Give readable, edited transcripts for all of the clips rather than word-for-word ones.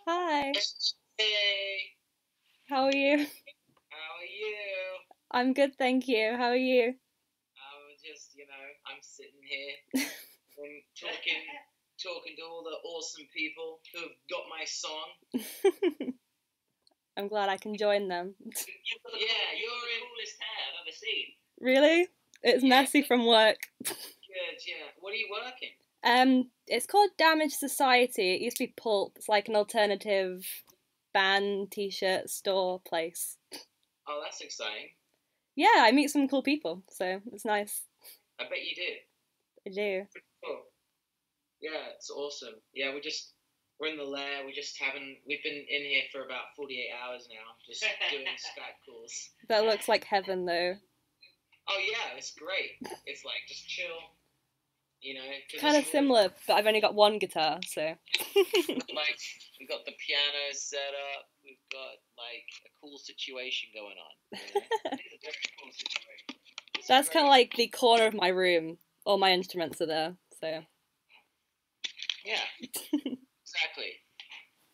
Hi, Hey, how are you? how are you? I'm good, thank you. How are you? I'm just, I'm sitting here and talking to all the awesome people who've got my song. I'm glad I can join them. You've got you're the coolest hair I've ever seen. Really? It's Yeah, messy from work. good, yeah. What are you working? It's called Damage Society. It used to be Pulp. It's like an alternative band t-shirt store place. Oh, that's exciting. Yeah, I meet some cool people, so it's nice. I bet you did. I do. Cool. Yeah, it's awesome. Yeah, we're in the lair. We've been in here for about 48 hours now, just doing Skype calls. That looks like heaven, though. Oh yeah, it's great. It's like just chill, because Kind of similar, but I've only got one guitar, so. like we've got the piano set up. We've got like a cool situation going on. It's a very cool situation. That's kind of like the corner of my room. All my instruments are there, so. Yeah, exactly.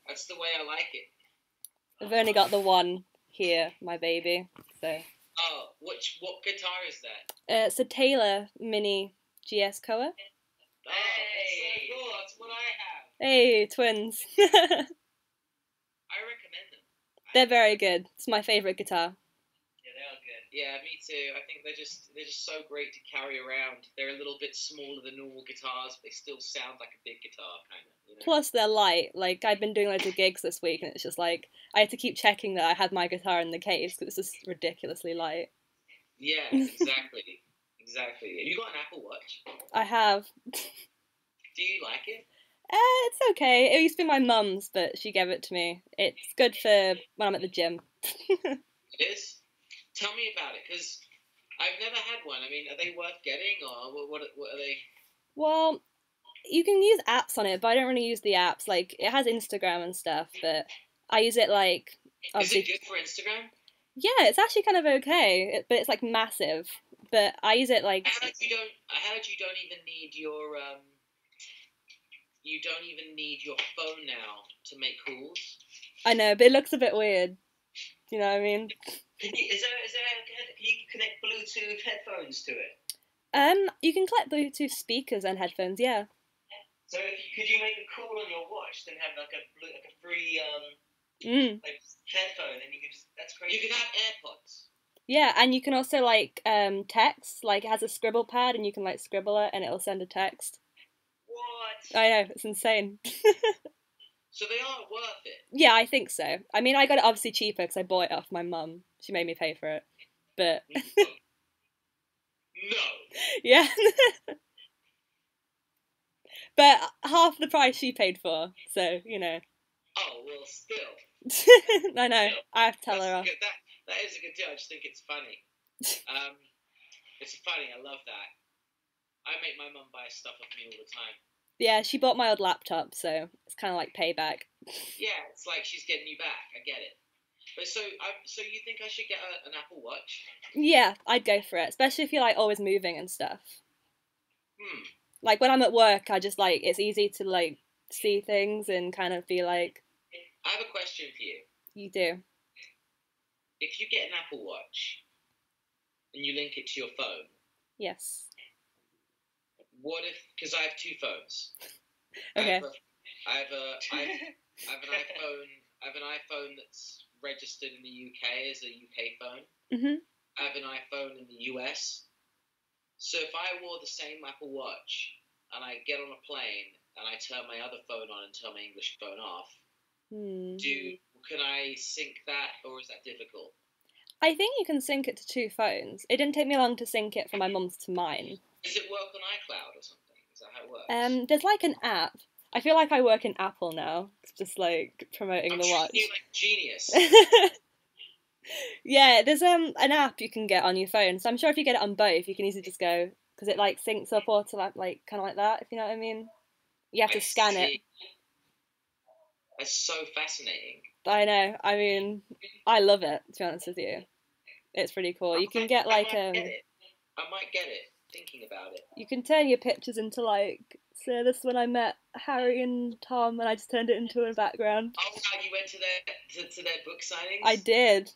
That's the way I like it. I've only got the one here, my baby. So Oh, what guitar is that? it's a Taylor Mini GS Koa. Oh, that's so cool. That's what I have. Hey, twins. I recommend them. They're very good. It's my favorite guitar. Yeah, they are good. Yeah, me too. I think they're just so great to carry around. They're a little bit smaller than normal guitars, but they still sound like a big guitar, kind of. Plus, they're light. Like I've been doing loads of gigs this week, and it's just like I had to keep checking that I had my guitar in the case because it's just ridiculously light. Yeah, exactly. Exactly. Have you got an Apple Watch? I have. Do you like it? It's okay. It used to be my mum's, but she gave it to me. It's good for when I'm at the gym. It is? Tell me about it, because I've never had one. I mean, are they worth getting, or what are they? Well, you can use apps on it, but I don't really use the apps. Like it has Instagram and stuff, but I use it like Is it obviously. good for Instagram? Yeah, it's actually kind of okay, but it's like massive. But I use it like I heard you don't even need your phone now to make calls. I know, but it looks a bit weird. You know what I mean? Can you connect Bluetooth headphones to it? You can collect Bluetooth speakers and headphones. Yeah. So could you make a call on your watch, then have like a free Mm. like headphone, and you can just that's crazy. You can have AirPods. Yeah, and you can also like text. Like it has a scribble pad, and you can like scribble it, and it'll send a text. What? I know, it's insane. So they are worth it. Yeah, I think so. I mean, I got it obviously cheaper because I bought it off my mum. She made me pay for it. But No. yeah. But half the price she paid for, so you know. Oh well, still. I know. Still. I have to tell That's her off. good. That is a good deal. I just think it's funny. It's funny. I love that. I make my mum buy stuff off me all the time. Yeah, she bought my old laptop, so it's kind of like payback. Yeah, it's like she's getting you back. I get it. But so you think I should get an Apple Watch? Yeah, I'd go for it, especially if you're like always moving and stuff. Hmm. Like when I'm at work, I just like it's easy to like see things and kind of be like, I have a question for you. you do. If you get an Apple Watch and you link it to your phone, Yes. what if? Because I have two phones. Okay. I have an iPhone. I have an iPhone that's registered in the UK as a UK phone. Mhm. I have an iPhone in the US. So if I wore the same Apple Watch and I get on a plane and I turn my other phone on and turn my English phone off, Hmm. can I sync that, or is that difficult? I think you can sync it to two phones. It didn't take me long to sync it from my mum's to mine. Does it work on iCloud or something? Is that how it works? There's like an app. I feel like I work in Apple now. It's just like promoting I'm the watch. treating you like a genius. Yeah, there's an app you can get on your phone. So I'm sure if you get it on both, you can easily just go because it like syncs up auto like kind of like that. If you know what I mean. You have to I scan it. see. That's so fascinating. I know. I mean, I love it. To be honest with you, it's pretty cool. You can get I like might get it. I might get it. Thinking about it. you can turn your pictures into like So this is when I met Harry and Tom, and I just turned it into a background. Oh, wow, you went to their book signings? I did.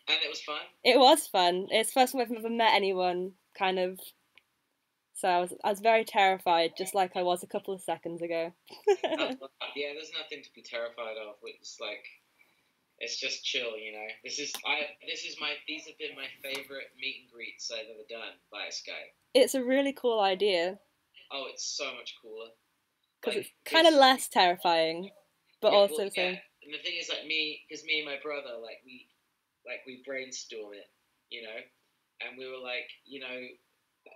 And it was fun? It was fun. It's the first time I've ever met anyone, kind of. So I was very terrified, just like I was a couple of seconds ago. Yeah, there's nothing to be terrified of. It's like, it's just chill, you know. These have been my favorite meet and greets I've ever done via Skype. It's a really cool idea. Oh, it's so much cooler. Because it's kind of less terrifying, but yeah, also well, so. yeah. And the thing is, like me and my brother, we brainstorm it, you know, and we were like, you know,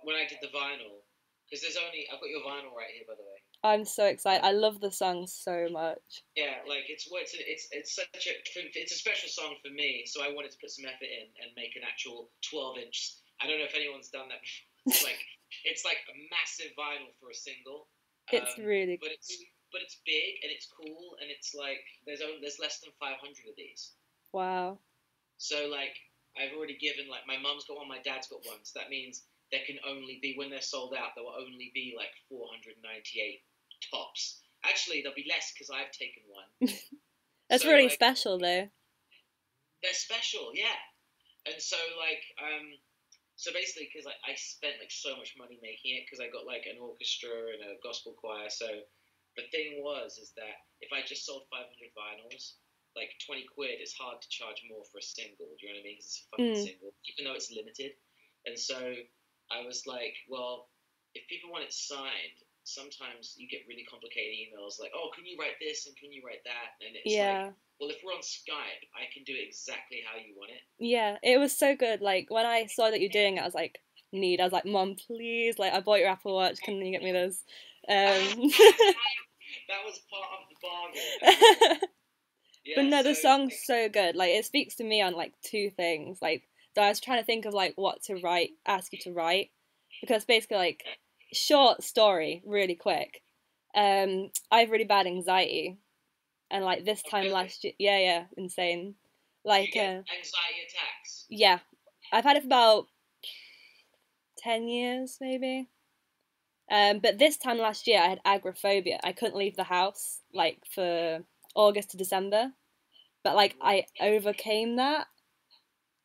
when I did the vinyl, because I've got your vinyl right here, by the way. I'm so excited. I love the song so much. Yeah, like it's a special song for me, so I wanted to put some effort in and make an actual 12-inch. I don't know if anyone's done that before. It's like a massive vinyl for a single. It's really but it's big and it's cool, and it's like there's less than 500 of these. Wow. So like I've already given, like, my mum's got one, my dad's got one, so that means there can only be, when they're sold out, there will only be like 498 tops. Actually, there'll be less because I've taken one. That's really special, though. They're special, yeah. And so, like, so basically, because I spent like so much money making it, because I got like an orchestra and a gospel choir. So the thing is that if I just sold 500 vinyls, like 20 quid, it's hard to charge more for a single. Do you know what I mean? Because it's a fucking single, even though it's limited. And so I was like, well, if people want it signed, sometimes you get really complicated emails like, oh, can you write this and can you write that? And it's like, well, if we're on Skype, I can do it exactly how you want it. Yeah, it was so good. Like, when I saw that you're doing it, I was like, I was like, Mom, please, like, I bought your Apple Watch, can you get me this? That was part of the bargain. Yeah, but no, the song's so good. Like, it speaks to me on like two things. Like, so I was trying to think of like what to ask you to write, because basically, like, short story, really quick. I have really bad anxiety, and like this time last year, yeah, insane. Like, you get anxiety attacks. Yeah, I've had it for about 10 years, maybe. But this time last year, I had agoraphobia. I couldn't leave the house like for August to December, but like I overcame that.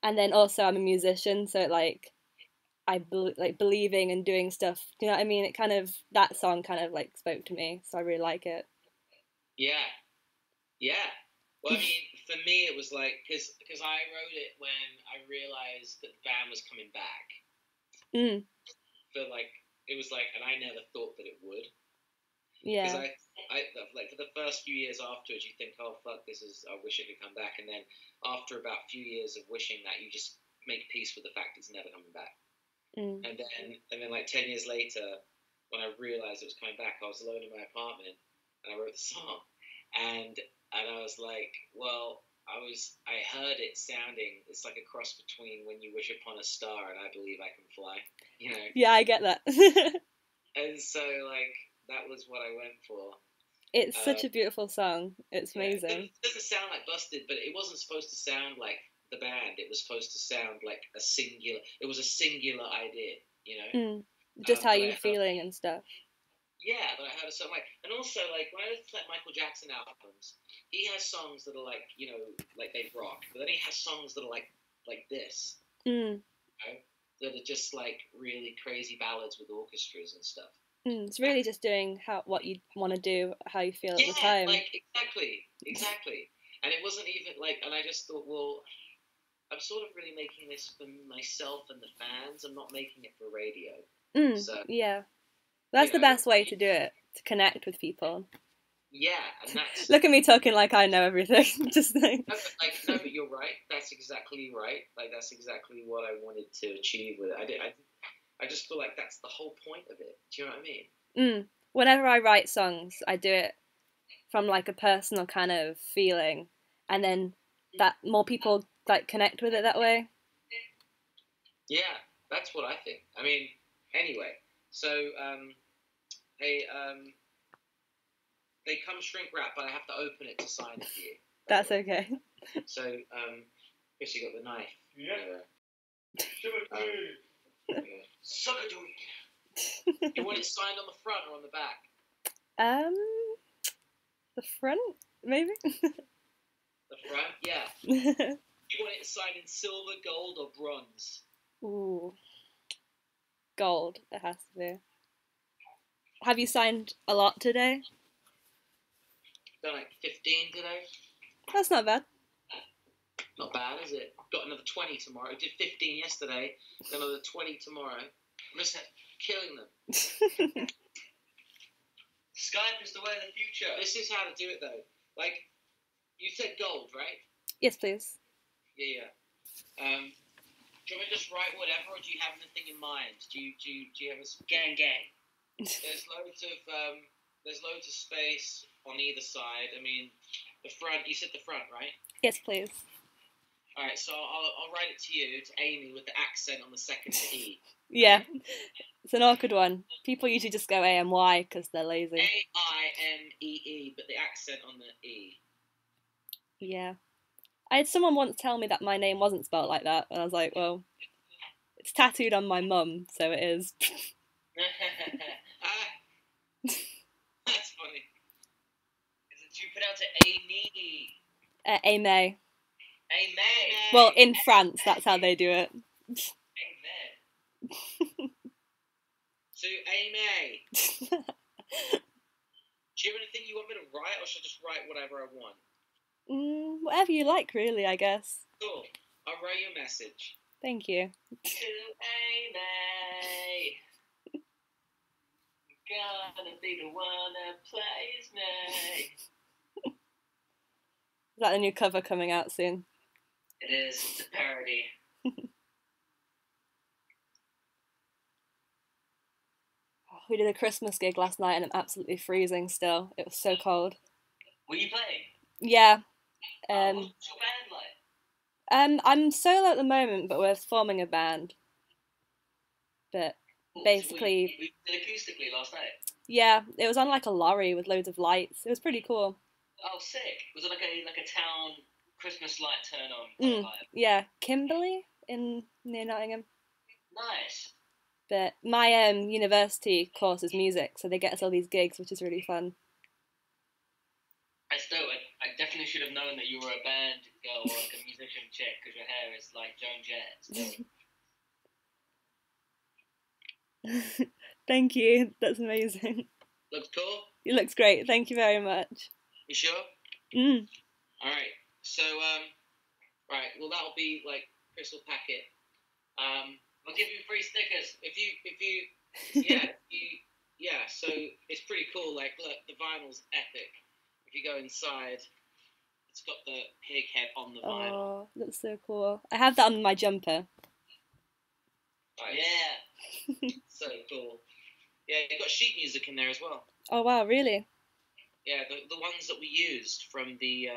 And then also I'm a musician, so like believing and doing stuff, do you know what I mean? It kind of, that song kind of like spoke to me, so I really like it. Yeah. Well, I mean, for me it was like, because I wrote it when I realized that the band was coming back. But like, it was like, and I never thought that it would. Yeah. Because I like, for the first few years afterwards, you think, oh fuck, I wish it could come back, and then after about a few years of wishing that, you just make peace with the fact it's never coming back. And then like 10 years later, when I realized it was coming back, I was alone in my apartment and I wrote the song, and I was like, well, I heard it sounding, it's like a cross between When You Wish Upon a Star and I Believe I Can Fly, you know? Yeah, I get that. And so like, that was what I went for. It's such a beautiful song. It's amazing. It doesn't sound like Busted, but it wasn't supposed to sound like the band. It was supposed to sound like a singular idea, you know? Just how you're feeling and stuff. Yeah, but I heard a song like, and also like when I listen to like Michael Jackson albums, he has songs that are like, you know, like they rock, but then he has songs that are like this, you know, that are just like really crazy ballads with orchestras and stuff. It's really just doing what you want to do, how you feel at the time. Yeah, like exactly. And it wasn't even like, and I just thought, well, I'm sort of really making this for myself and the fans. I'm not making it for radio. So, yeah. That's the best way to do it, to connect with people. Yeah, and that's... Look at me talking like I know everything. Just like... No, but you're right. That's exactly right. Like, that's exactly what I wanted to achieve with it. I just feel like that's the whole point of it. Do you know what I mean? Whenever I write songs, I do it from like a personal kind of feeling, and then that more people like connect with it that way. Yeah, that's what I think. I mean, anyway, so hey, they come shrink wrap, but I have to open it to sign it for you. That's okay. So, Chris, you got the knife. Yeah. Suck-a-doink. You want it signed on the front or on the back? Um, the front, maybe? The front, yeah. You want it signed in silver, gold, or bronze? Ooh, gold, it has to be. Have you signed a lot today? Done like 15 today. That's not bad. Not bad, is it? Got another 20 tomorrow. Did 15 yesterday. Got another 20 tomorrow. I'm just killing them. Skype is the way of the future. This is how to do it, though. Like, you said gold, right? Yes, please. Yeah. Do you want me to just write whatever, or do you have anything in mind? Do you have a gang? There's loads of space on either side. I mean, the front. You said the front, right? Yes, please. All right, so I'll write it to you, to Amy, with the accent on the second E. Yeah, it's an awkward one. People usually just go AMY because they're lazy. AIMEE, but the accent on the E. Yeah. I had someone once tell me that my name wasn't spelled like that, and I was like, well, it's tattooed on my mum, so it is. That's funny. Do you pronounce it Amy? Aimee. Amen. Well, in France, that's how they do it. Amen. So, Amy, do you have anything you want me to write, or should I just write whatever I want? Whatever you like, really, I guess. Cool. I'll write you a message. Thank you. To Amy, gonna be the one that plays me. Is that the new cover coming out soon? It is. It's a parody. We did a Christmas gig last night and I'm absolutely freezing still. It was so cold. Were you playing? Yeah. What's your band like? I'm solo at the moment, but we're forming a band. But basically... We did acoustically last night? Yeah, it was on like a lorry with loads of lights. It was pretty cool. Oh, sick. Was it like a town Christmas light turn on vibe? Yeah, Kimberley near Nottingham. Nice. But my university course is music, so they get us all these gigs, which is really fun. I definitely should have known that you were a band girl or like a musician chick, because your hair is like Joan Jett. Thank you. That's amazing. Looks cool? It looks great. Thank you very much. You sure? All right. So, right. Well, that'll be like Chris will pack it. I'll give you free stickers if you yeah. So it's pretty cool. Like, look, the vinyl's epic. If you go inside, it's got the pig head on the vinyl. Oh, that's so cool. I have that on my jumper. Right. Yeah. So cool. Yeah, you've got sheet music in there as well. Oh wow, really? Yeah, the ones that we used from the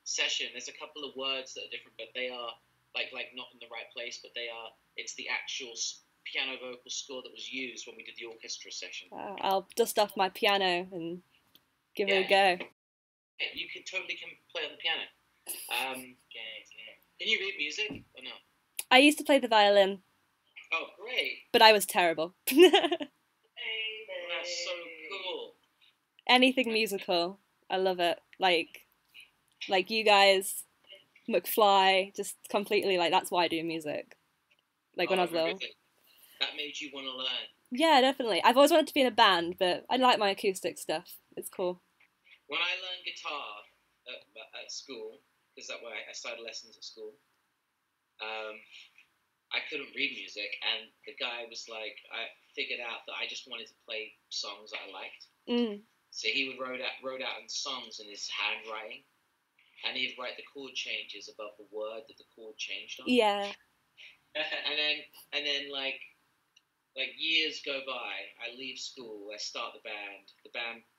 session. There's a couple of words that are different, but they are like not in the right place. But it's the actual piano vocal score that was used when we did the orchestra session. Wow, I'll dust off my piano and give it a go. You can play on the piano. Can you read music or no? I used to play the violin. Oh, great! But I was terrible. That's so cool. Anything musical, I love it. Like you guys, McFly, just completely like that's why I do music. Like when I was little. Really? That made you want to learn. Yeah, definitely. I've always wanted to be in a band, but I like my acoustic stuff. It's cool. When I learned guitar at school, because that way I started lessons at school, I couldn't read music, and the guy was like, I figured out that I just wanted to play songs that I liked. So he would wrote out in songs in his handwriting, and he'd write the chord changes above the word that the chord changed on. Yeah. and then like years go by, I leave school, I start the band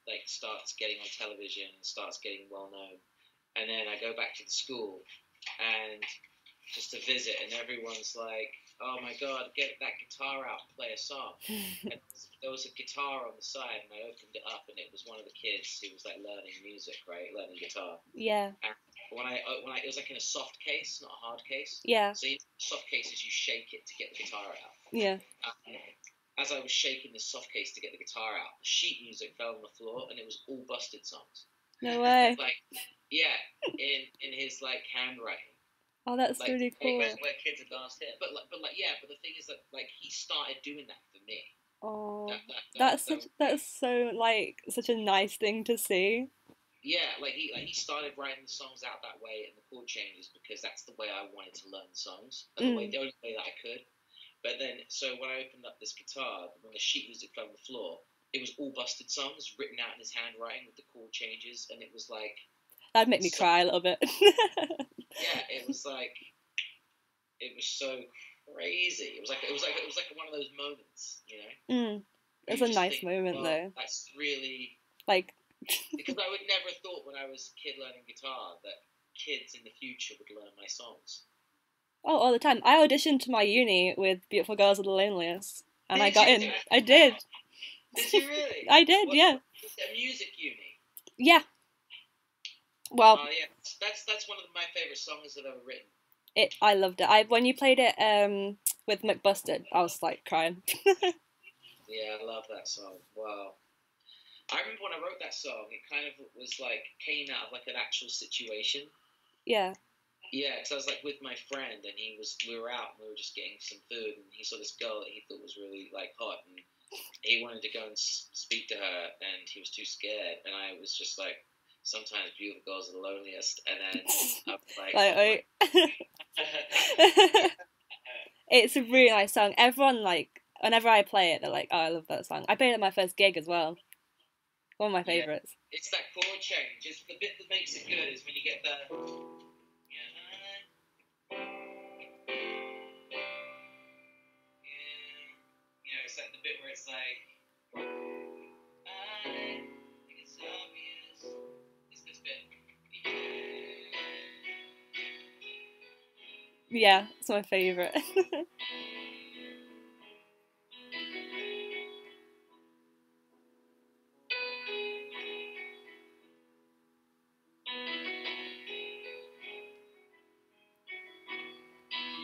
like starts getting on television and starts getting well known, and then I go back to the school and just to visit, and everyone's like, oh my god, get that guitar out and play a song. And there was a guitar on the side, and I opened it up, and it was one of the kids who was like learning music, right, learning guitar. Yeah. And when I it was like in a soft case, not a hard case. Yeah. So soft cases, you shake it to get the guitar out. Yeah. as I was shaking the soft case to get the guitar out, the sheet music fell on the floor, and it was all Busted songs. No way. Like, yeah, in his like handwriting. Oh, that's Like really cool. where kids are danced here, but the thing is that like he started doing that for me. Oh, That that's so like such a nice thing to see. yeah, like he started writing the songs out that way and the chord changes because that's the way I wanted to learn songs, and the only way that I could. But then, so when I opened up this guitar, when the sheet music fell on the floor, it was all Busted songs written out in his handwriting with the chord changes, and it was like that'd make me cry a little bit. Yeah, it was so crazy. It was like one of those moments, you know. It's a nice moment though. That's really like because I would never have thought when I was a kid learning guitar that kids in the future would learn my songs. Oh, all the time. I auditioned to my uni with Beautiful Girls of the Loneliest, and I got in. I did. Did you really? I did, yeah. A music uni. Yeah. Well. Oh yeah, that's one of my favorite songs I've ever written. I loved it. When you played it with McBusted, I was like crying. Yeah, I love that song. Wow. I remember when I wrote that song, it kind of was like came out of like an actual situation. Yeah. Yeah, because I was like with my friend, and we were out, and we were just getting some food, and he saw this girl that he thought was really like hot, and he wanted to go and speak to her, and he was too scared, and I was just like, sometimes beautiful girls are the loneliest, and then I was like, wait. It's a really nice song. Everyone like whenever I play it, they're like, "Oh, I love that song." I played it at my first gig as well. One of my favorites. Yeah, it's that chord change. It's the bit that makes it good is when you get the. It's like the bit where it's like, I think it's obvious. It's this bit. Yeah, it's my favourite.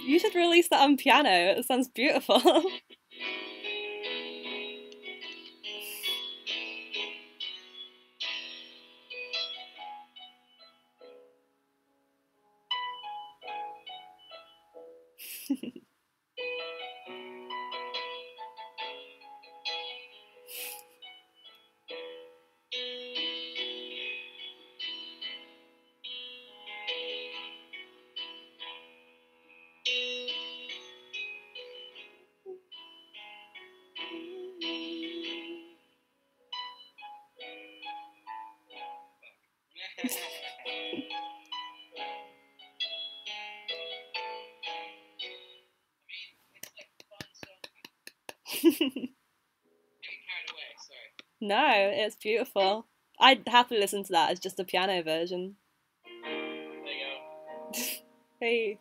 You should release that on piano. It sounds beautiful. No, it's beautiful. I'd happily listen to that as just a piano version. There you go. Hey.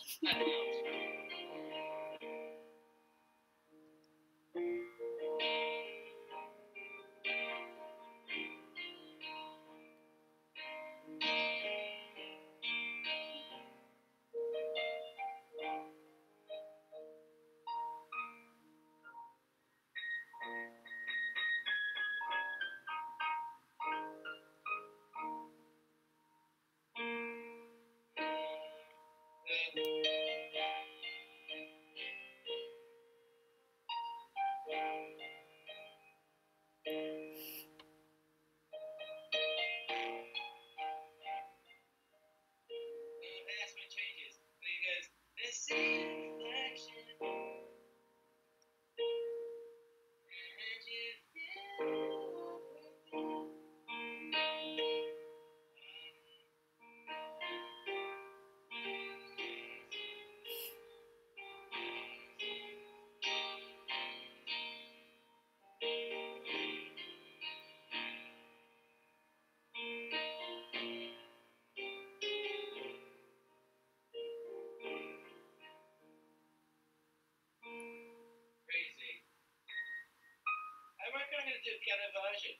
Do a piano version.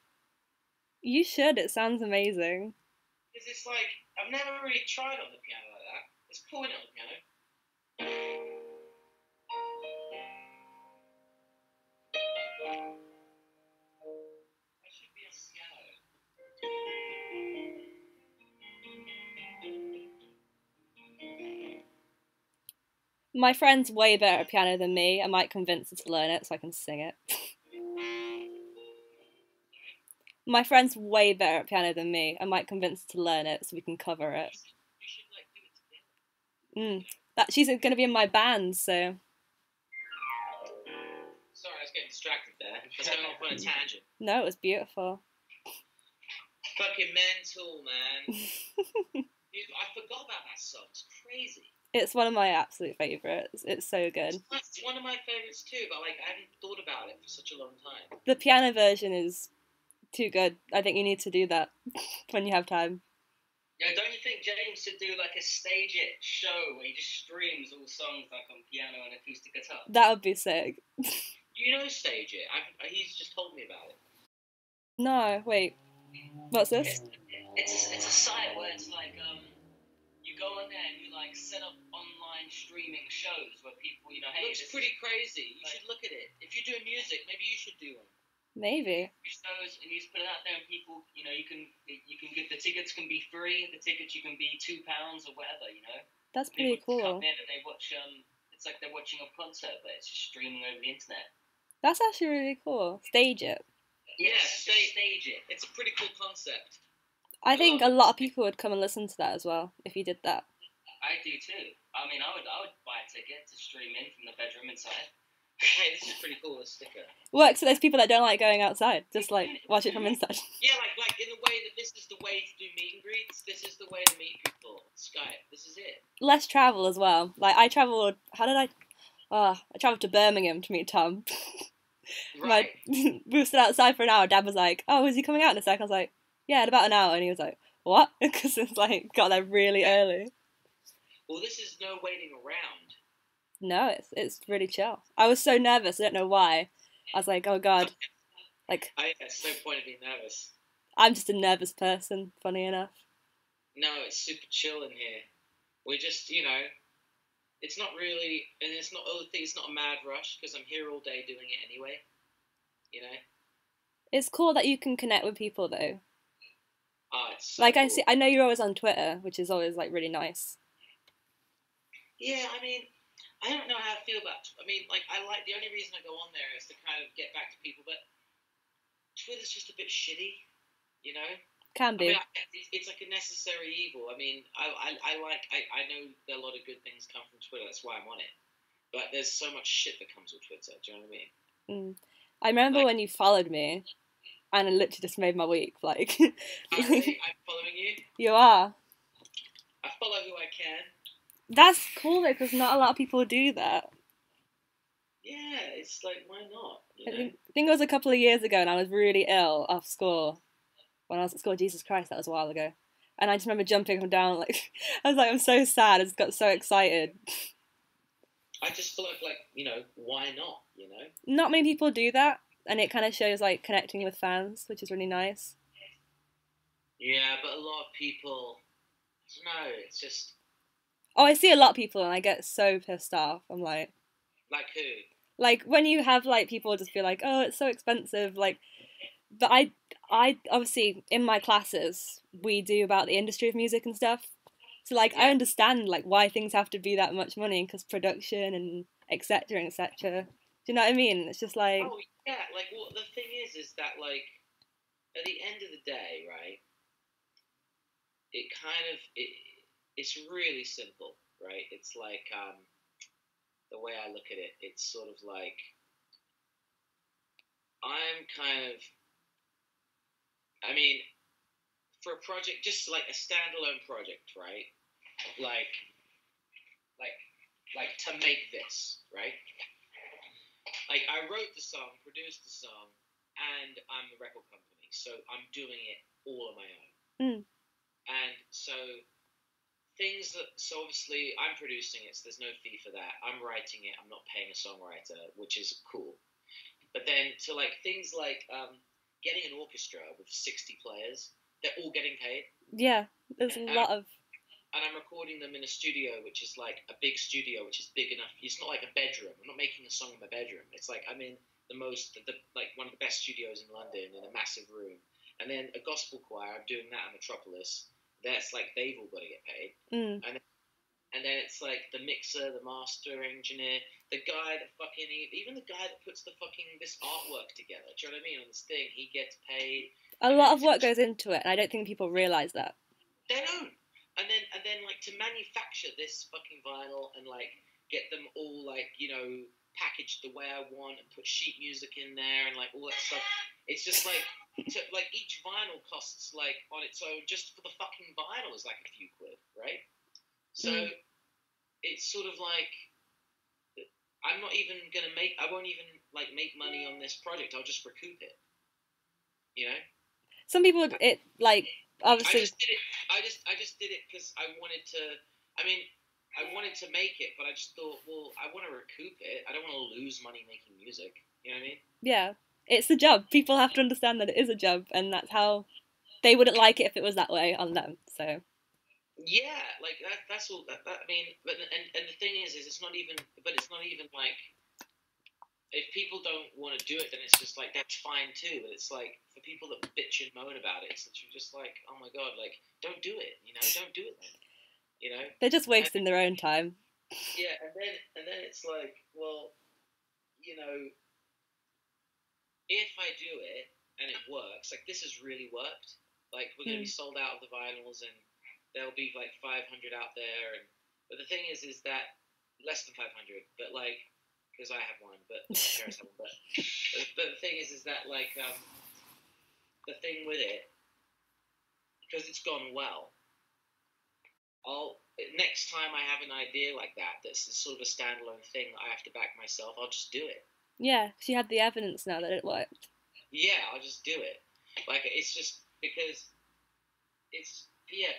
You should. It sounds amazing. Because it's like I've never really tried on the piano like that. It's cool on the piano. That should be a piano. My friend's way better at piano than me. I might convince her to learn it so I can sing it. My friend's way better at piano than me. I might convince her to learn it so we can cover it. You should like do it together. That she's going to be in my band, so. Sorry, I was getting distracted there. I was going off on a tangent. No, it was beautiful. Fucking mental, man. Dude, I forgot about that song. It's crazy. It's one of my absolute favourites. It's so good. It's one of my favourites too, but like I haven't thought about it for such a long time. The piano version is too good. I think you need to do that when you have time. Yeah, don't you think James should do like a stage it show where he just streams all songs like on piano and acoustic guitar? That would be sick. You know Stage It? He's just told me about it. No, wait. What's this? It's a site where it's like you go on there and you like set up online streaming shows where people, you know, hey, it looks pretty crazy. You should look at it. If you're doing music, maybe you should do one. Maybe. Shows, and you just put it out there, and people, you know, you can get the tickets can be free. The tickets you can be £2 or whatever, you know. That's pretty people cool. Come in and they watch it's like they're watching a concert, but it's just streaming over the internet. That's actually really cool. Stage it. Yeah, stage it. It's a pretty cool concept. I think a lot of people would come and listen to that as well if you did that. I do too. I mean, I would buy a ticket to stream in from the bedroom inside. Hey, this is pretty cool. This sticker works for those people that don't like going outside. Just like watch it from inside. Yeah, like in the way that this is the way to do meet and greets. This is the way to meet people. Skype. This is it. Less travel as well. Like I travelled. How did I? I travelled to Birmingham to meet Tom. Right. We stood outside for an hour. Dad was like, "Oh, is he coming out in a sec?" I was like, "Yeah, in about an hour." And he was like, "What?" Because it's like got there really early. Well, this is no waiting around. No, it's really chill. I was so nervous. I don't know why. I was like, "Oh God." Like. There's no point in being nervous. I'm just a nervous person. Funny enough. No, it's super chill in here. We're just, you know. It's not really, and it's not. It's not a mad rush because I'm here all day doing it anyway. You know. It's cool that you can connect with people though. It's so like cool. I know you're always on Twitter, which is always like really nice. Yeah, I mean, I don't know how I feel about. I mean, like I like the only reason I go on there is to kind of get back to people, but Twitter's just a bit shitty, you know. Can be. I mean, it's like a necessary evil. I mean, I know there are a lot of good things come from Twitter. That's why I'm on it. But there's so much shit that comes with Twitter. Do you know what I mean? I remember when you followed me, and it literally just made my week. Like, I'm following you. You are. I follow who I can. That's cool though, because not a lot of people do that. Yeah, it's like, why not? I think it was a couple of years ago, and I was really ill off school. When I was at school, Jesus Christ, that was a while ago. And I just remember jumping up and down, like, I was like, I'm so sad, I just got so excited. I just feel like, you know, why not, you know? Not many people do that, and it kind of shows, like, connecting with fans, which is really nice. Yeah, but a lot of people, no, it's just... Oh, I see a lot of people, and I get so pissed off. I'm like... Like who? Like, when you have, like, people just be like, oh, it's so expensive, like... But I obviously, in my classes, we do about the industry of music and stuff. So, like, I understand, like, why things have to be that much money, because production and etc., etc. Do you know what I mean? It's just like... Oh, yeah, like, well, the thing is that, like, at the end of the day, right, it's really simple, right? It's like, the way I look at it, it's sort of like, I mean, for a project, just like a standalone project, right? Like to make this, right? Like, I wrote the song, produced the song, and I'm the record company, so I'm doing it all on my own. And so obviously I'm producing it, so there's no fee for that. I'm writing it, I'm not paying a songwriter, which is cool. But then to like things like getting an orchestra with 60 players, they're all getting paid. Yeah, there's a lot of... And I'm recording them in a studio, which is like a big studio, which is big enough. It's not like a bedroom. I'm not making a song in my bedroom. It's like I'm in like one of the best studios in London in a massive room, and then a gospel choir. I'm doing that in Metropolis. That's like they've all got to get paid, and then it's like the mixer, the master engineer, the guy that even the guy that puts this artwork together. Do you know what I mean? On this thing, he gets paid. A lot of work goes into it, and I don't think people realise that. They don't. And then like to manufacture this fucking vinyl and like get them all like, packaged the way I want and put sheet music in there and like all that stuff. It's just like each vinyl costs like on its own just for the fucking vinyl is like a few quid, right? So it's sort of like I won't even like make money on this project. I'll just recoup it. Some people obviously. I just did it because I wanted to. I mean, I wanted to make it, but I just thought, well, I want to recoup it. I don't want to lose money making music. You know what I mean? Yeah, it's a job. People have to understand that it is a job, and that's how they wouldn't like it if it was that way on them. So. Yeah, like that's all. I mean, but the thing is it's not even. But it's not even like. If people don't want to do it, then it's just like that's fine too. But it's like for people that bitch and moan about it, it's literally just like, oh my god, like don't do it. Don't do it then. They're just wasting their own time. Yeah, and then it's like, well, if I do it and it works, like this has really worked. Like we're gonna be sold out of the vinyls, and there'll be like 500 out there. But the thing is that less than 500. But like. Because I have one, but my parents have one. But the thing is that like the thing with it, because it's gone well. Next time I have an idea like that's sort of a standalone thing that I have to back myself. I'll just do it. Yeah, because you have the evidence now that it worked. Yeah, I'll just do it. Like it's just because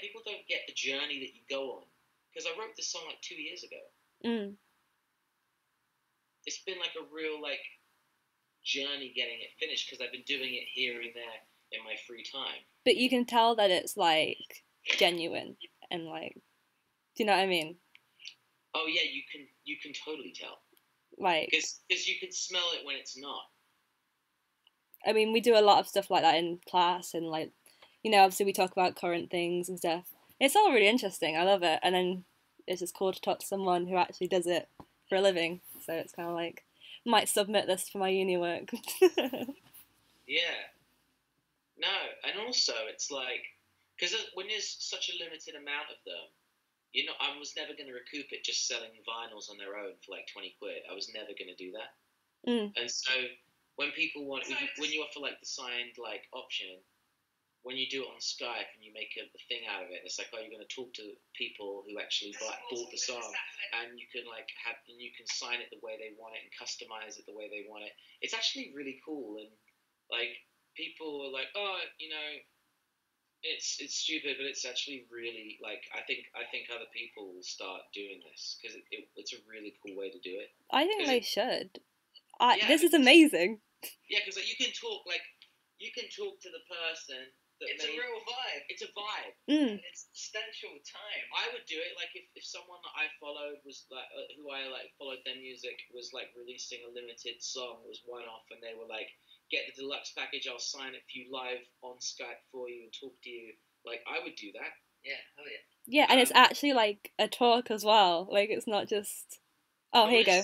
people don't get the journey that you go on. Because I wrote this song like 2 years ago. It's been like a real like journey getting it finished because I've been doing it here and there in my free time. But you can tell that it's like genuine and like, do you know what I mean? Oh yeah, you can totally tell. Like, because you can smell it when it's not. I mean, we do a lot of stuff like that in class, and like, obviously we talk about current things and stuff. It's all really interesting. I love it, and then it's just cool to talk to someone who actually does it for a living. So it's kind of like, might submit this for my uni work. Yeah. No, and also it's like, because when there's such a limited amount of them, I was never going to recoup it just selling vinyls on their own for like 20 quid. I was never going to do that. And so when people when you offer like the signed like option, when you do it on Skype and you make a thing out of it, it's like, oh, you're going to talk to people who actually bought the song, and you can you can sign it the way they want it and customize it the way they want it. It's actually really cool, and like people are like, oh, it's stupid, but it's actually really like I think other people will start doing this because it's a really cool way to do it. I think they should. This is amazing. Yeah, because like, you can talk to the person. It's a real vibe. It's a vibe. An existential time. I would do it like if someone that I followed was like who I like followed their music was like releasing a limited song, it was one off, and they were like, get the deluxe package, I'll sign it for you live on Skype for you and talk to you. Like I would do that. Yeah, hell yeah. Yeah, and it's actually like a talk as well. Like it's not just here you go.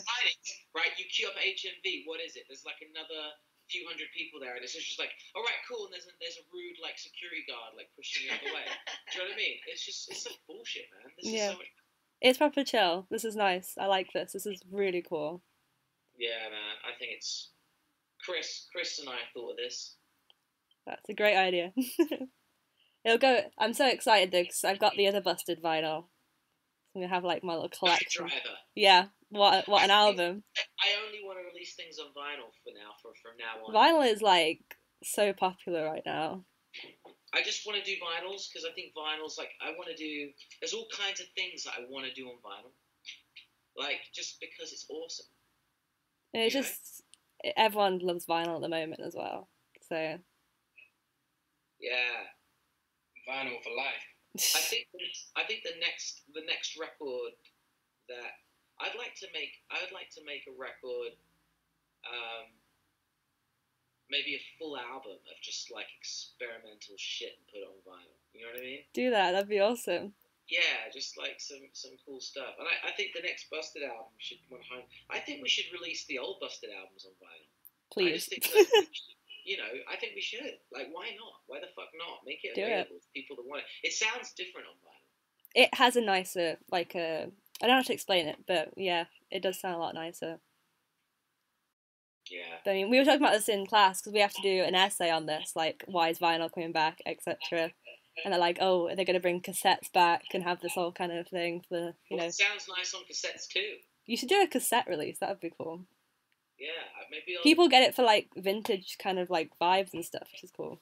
Right, you queue up at HMV. What is it? There's like another few hundred people there, and it's just like, all right, cool, and there's a rude like security guard like pushing you out the way. Do you know what I mean? It's some bullshit, man. This is so much. It's proper chill. This is nice. I like this. This is really cool. Yeah, man. I think it's Chris and I thought of this. That's a great idea. It'll go. I'm so excited though because I've got the other Busted vinyl. I'm gonna have like my little collection. Driver. Yeah. What an album. I only want to release things on vinyl from now on. Vinyl is like so popular right now. I just want to do vinyls because I think vinyls like I want to do. There's all kinds of things that I want to do on vinyl, like just because it's awesome. And it's just everyone loves vinyl at the moment as well. So yeah, vinyl for life. I think the next record that I'd like to make a record maybe a full album of just like experimental shit and put it on vinyl. You know what I mean? Do that. That'd be awesome. Yeah, just like some cool stuff. And I think the next Busted album should come home. I think we should release the old Busted albums on vinyl. I Please. just think that I think we should. Like, why not? Why the fuck not? Make it Do available to people that want it. It sounds different on vinyl. It has a nicer, like a. I don't know how to explain it, but yeah, it does sound a lot nicer. Yeah. I mean, we were talking about this in class because we have to do an essay on this, like why is vinyl coming back, etc. And they're like, oh, they're going to bring cassettes back and have this whole kind of thing for, It sounds nice on cassettes too. You should do a cassette release. That would be cool. Yeah, maybe people get it for like vintage kind of like vibes and stuff, which is cool.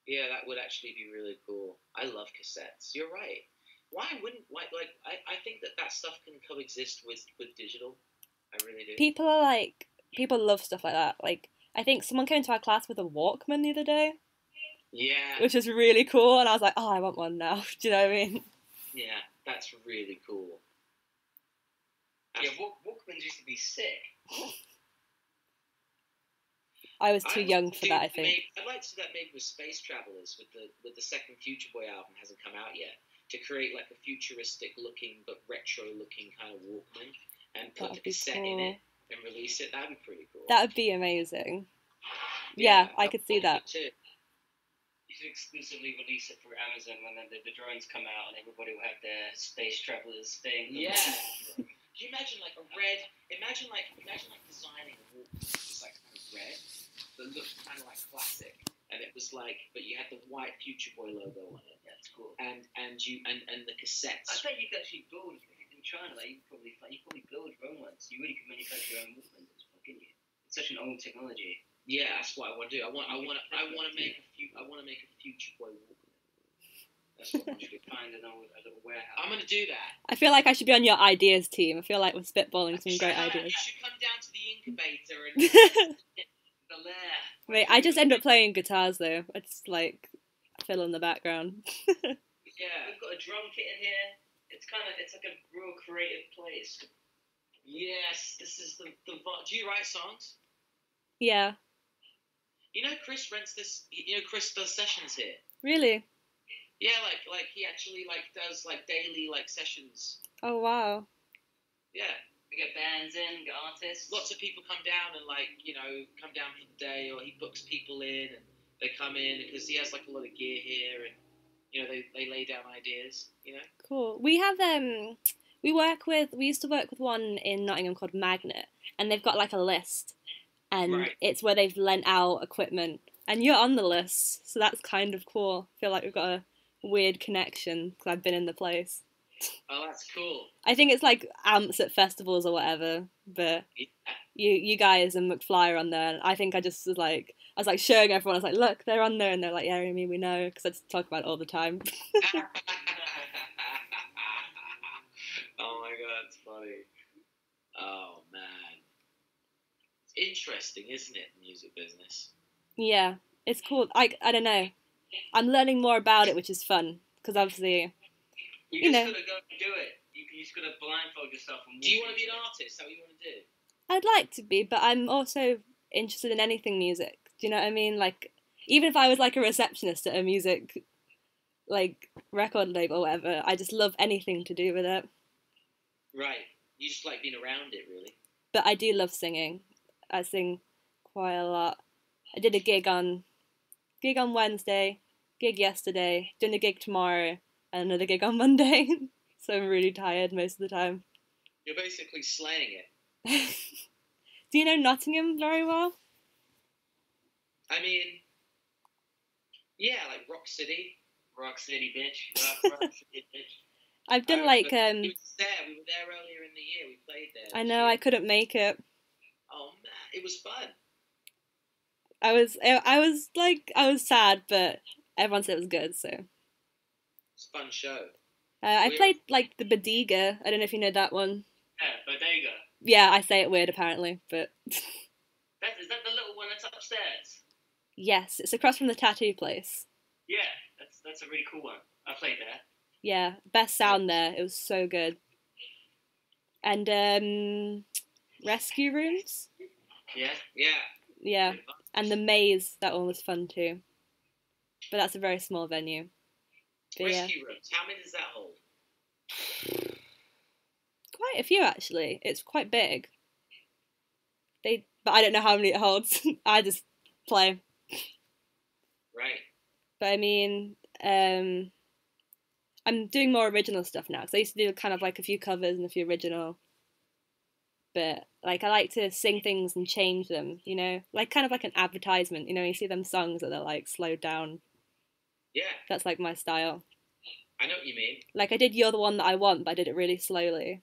Yeah, that would actually be really cool. I love cassettes. You're right. Why wouldn't I think that stuff can coexist with digital. I really do. People love stuff like that. Like, I think someone came into our class with a Walkman the other day. Yeah. Which is really cool, and I was like, oh, I want one now. Do you know what I mean? Yeah, that's really cool. Yeah, Walkmans used to be sick. I was too young for that, I think. I'd like to see that made with Space Travelers, with the second Future Boy album hasn't come out yet, to create like a futuristic looking but retro looking kind of Walkman and put the cassette in it and release it. That'd be pretty cool. That would be amazing. Yeah, I could see that. Too. You should exclusively release it for Amazon when the drones come out and everybody will have their Space Travelers thing. Yeah. Can you imagine like a red? Imagine like designing a Walkman that was like kind of red, that looked kind of like classic, and it was like, but you had the white Future Boy logo on it. That's cool. And the cassettes. I bet you could actually build in China. Like, you probably build your own ones. You really could manufacture your own Walkmans, couldn't you? It's such an old technology. Yeah, that's what I want to do. I want to make a Future Boy Walkman. That's what I want to do. Find a little warehouse. I'm going to do that. I feel like I should be on your ideas team. I feel like we're spitballing some great ideas. You should come down to the incubator and the lair. Wait, I just end up playing guitars though. I just like fill in the background. Yeah, we've got a drum kit in here. It's like a real creative place. Yes, this is the Do you write songs? Yeah. You know, Chris rents this. You know, Chris does sessions here. Really? Yeah, like he actually does daily sessions. Oh wow. Yeah. We get bands in, get artists. Lots of people come down and come down for the day, or he books people in and they come in because he has a lot of gear here, and they lay down ideas. Cool. We have we used to work with one in Nottingham called Magnet, and they've got a list, and it's where they've lent out equipment, and you're on the list, so that's kind of cool. I feel like we've got a weird connection because I've been in the place. Oh, that's cool. I think it's amps at festivals or whatever, but you guys and McFly are on there, and I think I just was I was showing everyone, I was like, look, they're on there, and they're like, yeah, Amy, we know, because I just talk about it all the time. Oh my god, it's funny. Oh man. It's interesting, isn't it, the music business? Yeah, it's cool. I don't know. I'm learning more about it, which is fun, because obviously... You just gotta go and do it. You just gotta blindfold yourself. And do you want to be an artist? Is that what you want to do? I'd like to be, but I'm also interested in anything music. Do you know what I mean? Even if I was a receptionist at a music, record label or whatever, I just love anything to do with it. Right. You just like being around it, really. But I do love singing. I sing quite a lot. I did a gig on Wednesday, gig yesterday, doing a gig tomorrow, and another gig on Monday. So I'm really tired most of the time. You're basically slaying it. Do you know Nottingham very well? I mean, yeah, Rock City. Rock City, bitch. Rock City, bitch. I've done We were there earlier in the year. We played there. I know, I couldn't make it. Oh man, it was fun. I was sad, but everyone said it was good, so. It's a fun show. I played the Bodega. I don't know if you know that one. Yeah, Bodega. Yeah, I say it weird apparently, but. Is that the little one that's upstairs? Yes, it's across from the tattoo place. Yeah, that's a really cool one. I played there. Yeah, best sound there. It was so good. And rescue rooms. Yeah. Yeah. Yeah, And the maze, that one was fun too. But that's a very small venue. But Rescue rooms, how many does that hold? Quite a few actually. It's quite big. But I don't know how many it holds. I just play. Right. But I mean, I'm doing more original stuff now because I used to do kind of like a few covers and a few original. But like I like to sing things and change them, you know, like kind of like an advertisement. You know, you see them songs that are like slowed down. Yeah. That's like my style. I know what you mean. Like I did "You're the One That I Want," but I did it really slowly.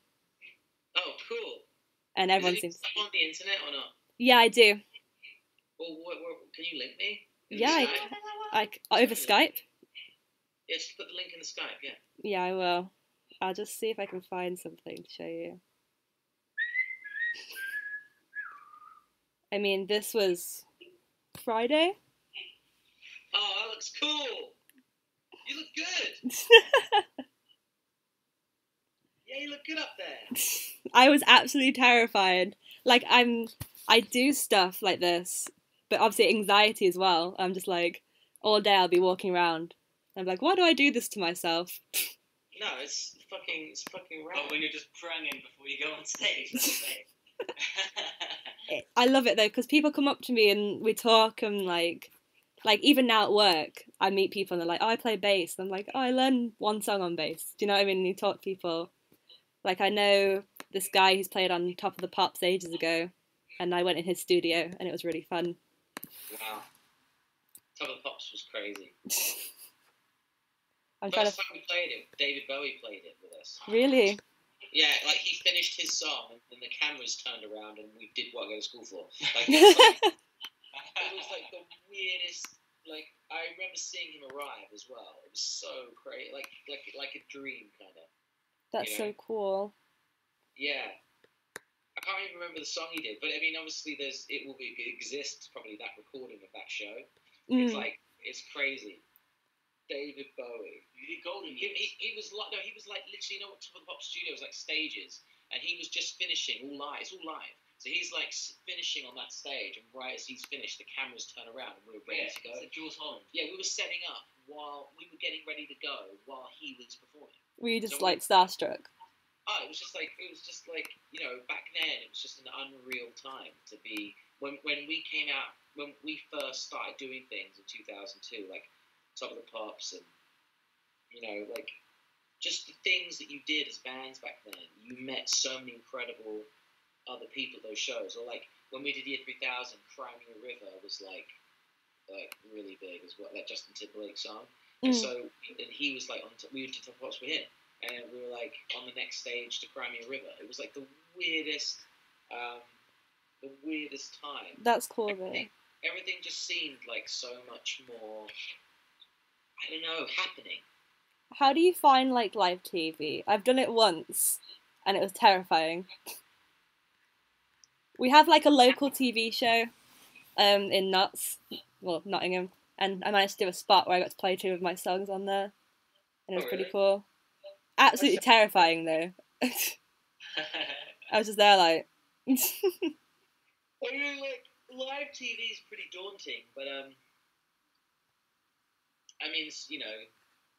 Oh, cool. And everyone seems. On the internet or not? Yeah, I do. Well, can you link me? Yeah, over Skype. Yeah, just put the link in the Skype. Yeah. Yeah, I will. I'll just see if I can find something to show you. I mean, this was Friday. Oh, that looks cool. You look good. Yeah, you look good up there. I was absolutely terrified. Like I do stuff like this, but obviously anxiety as well. I'm just like, all day I'll be walking around. I'm like, why do I do this to myself? No, it's fucking right. Oh, when you're just pranging before you go on stage, that's I love it though, because people come up to me and we talk and like even now at work, I meet people and they're like, oh, I play bass. And I'm like, oh, I learned one song on bass. Do you know what I mean? And you talk to people. Like I know this guy who's played on Top of the Pops ages ago, and I went in his studio and it was really fun. Wow. Top of the Pops was crazy. First time we played it, David Bowie played it with us. Really? Yeah, like he finished his song and then the cameras turned around and we did what I go to school for. Like, it was like the weirdest. Like I remember seeing him arrive as well. It was so crazy, like a dream kind of. That's so cool. Yeah. I can't even remember the song he did, but I mean, obviously, it exists probably that recording of that show. It's like it's crazy. David Bowie. You did Golden Years. He was like literally, you know what Top of the Pop studio was like, stages, and he was just finishing all live. It's all live. So he's like finishing on that stage, and right as he's finished, the cameras turn around and we were ready to go. It's like Jules Holland. Yeah, we were setting up while we were getting ready to go while he was performing. Were you just starstruck? Oh, it was just like you know, back then it was just an unreal time to be when we came out, when we first started doing things in 2002, like Top of the Pops, and you know, like just the things that you did as bands back then. You met so many incredible other people at those shows, or like when we did Year 3000, Cry Me a River was like really big as well, that Justin Timberlake song. And so, and he was like we did Top of the Pops with him. And we were like on the next stage to Cry Me a River. It was like the weirdest time. That's cool though. Everything just seemed like so much more, I don't know, happening. How do you find like live TV? I've done it once and it was terrifying. We have like a local TV show in Nottingham, and I managed to do a spot where I got to play 2 of my songs on there, and it was pretty cool. Absolutely terrifying though. I was just there like. I mean, like live TV is pretty daunting, but I mean, you know,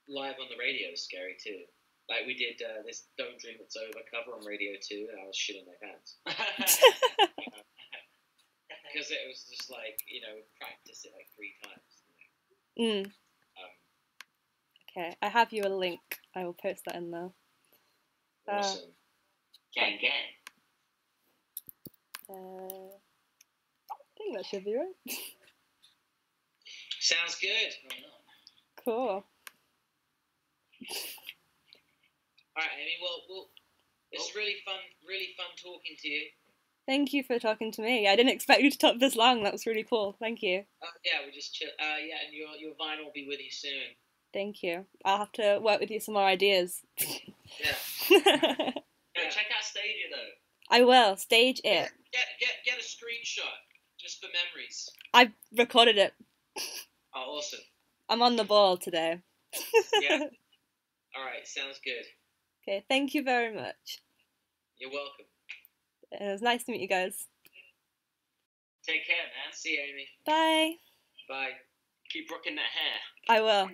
live on the radio is scary too. Like we did this "Don't Dream It's Over" cover on Radio 2, and I was shitting my pants because it was just like, you know, practice it like 3 times. Okay, I have you a link. I will post that in there. Awesome. Gang. I think that should be right. Sounds good. Cool. All right, Amy. Well, it's really fun talking to you. Thank you for talking to me. I didn't expect you to talk this long. That was really cool. Thank you. Yeah, we just chill. Yeah, and your vinyl will be with you soon. Thank you. I'll have to work with you some more ideas. Yeah. Check out Stage It though. I will. Stage It. Get a screenshot just for memories. I recorded it. Oh, awesome. I'm on the ball today. Yeah. All right. Sounds good. Okay. Thank you very much. You're welcome. It was nice to meet you guys. Take care, man. See you, Amy. Bye. Bye. Keep rocking that hair. I will.